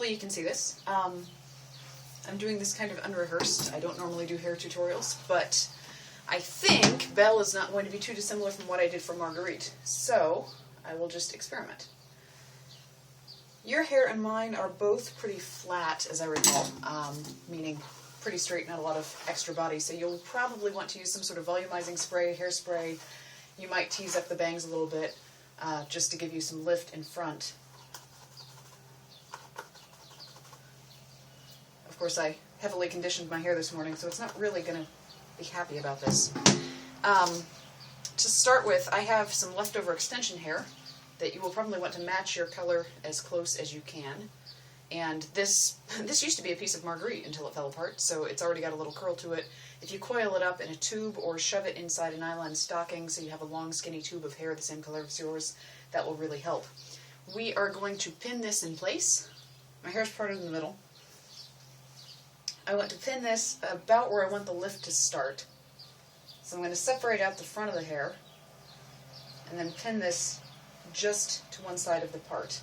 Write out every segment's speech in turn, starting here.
hopefully you can see this. I'm doing this kind of unrehearsed. I don't normally do hair tutorials, but I think Belle is not going to be too dissimilar from what I did for Marguerite, so I will just experiment. Your hair and mine are both pretty flat, as I recall, meaning pretty straight, not a lot of extra body, so you'll probably want to use some sort of volumizing spray, hairspray. You might tease up the bangs a little bit, just to give you some lift in front. Of course, I heavily conditioned my hair this morning, so it's not really going to be happy about this. To start with, I have some leftover extension hair that you will probably want to match your color as close as you can. And this used to be a piece of Marguerite until it fell apart, so it's already got a little curl to it. If you coil it up in a tube or shove it inside a nylon stocking so you have a long skinny tube of hair the same color as yours, that will really help. We are going to pin this in place. My hair is parted in the middle. I want to pin this about where I want the lift to start. So I'm going to separate out the front of the hair and then pin this just to one side of the part.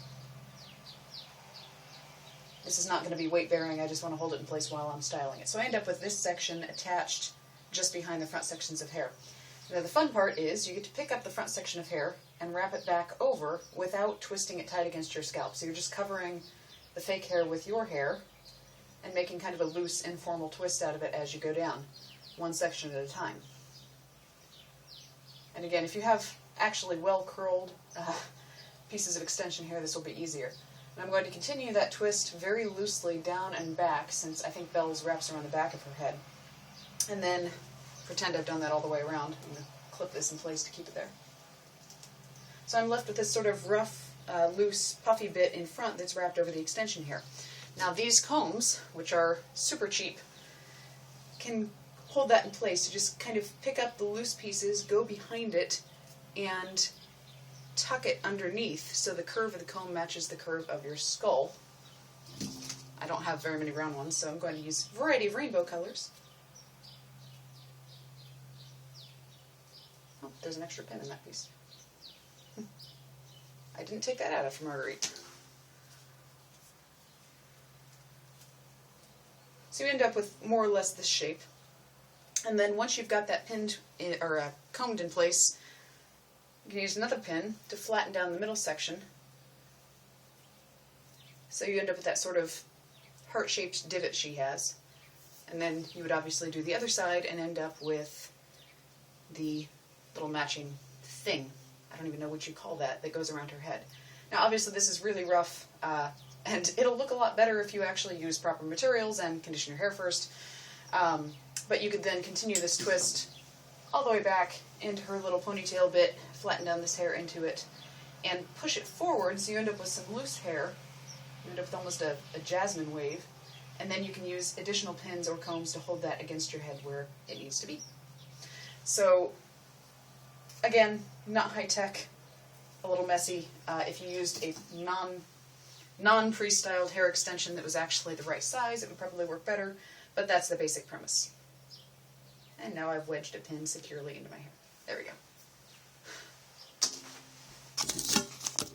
This is not going to be weight bearing, I just want to hold it in place while I'm styling it. So I end up with this section attached just behind the front sections of hair. Now the fun part is you get to pick up the front section of hair and wrap it back over without twisting it tight against your scalp. So you're just covering the fake hair with your hair and making kind of a loose, informal twist out of it as you go down, one section at a time. And again, if you have actually well-curled pieces of extension hair, this will be easier. And I'm going to continue that twist very loosely down and back, since I think Belle's wraps around the back of her head. And then pretend I've done that all the way around. I'm going to clip this in place to keep it there. So I'm left with this sort of rough, loose, puffy bit in front that's wrapped over the extension hair. Now these combs, which are super cheap, can hold that in place. You just kind of pick up the loose pieces, go behind it, and tuck it underneath so the curve of the comb matches the curve of your skull. I don't have very many round ones, so I'm going to use a variety of rainbow colors. Oh, there's an extra pin in that piece. I didn't take that out after Marguerite. So you end up with more or less this shape. And then once you've got that pinned or combed in place, you can use another pin to flatten down the middle section. So you end up with that sort of heart-shaped divot she has. And then you would obviously do the other side and end up with the little matching thing. I don't even know what you call that goes around her head. Now obviously this is really rough, and it'll look a lot better if you actually use proper materials and condition your hair first. But you could then continue this twist all the way back into her little ponytail bit, flatten down this hair into it, and push it forward so you end up with some loose hair. You end up with almost a jasmine wave, and then you can use additional pins or combs to hold that against your head where it needs to be. So, again, not high-tech, a little messy. If you used a non-pre-styled hair extension that was actually the right size, it would probably work better, but that's the basic premise. And now I've wedged a pin securely into my hair. There we go.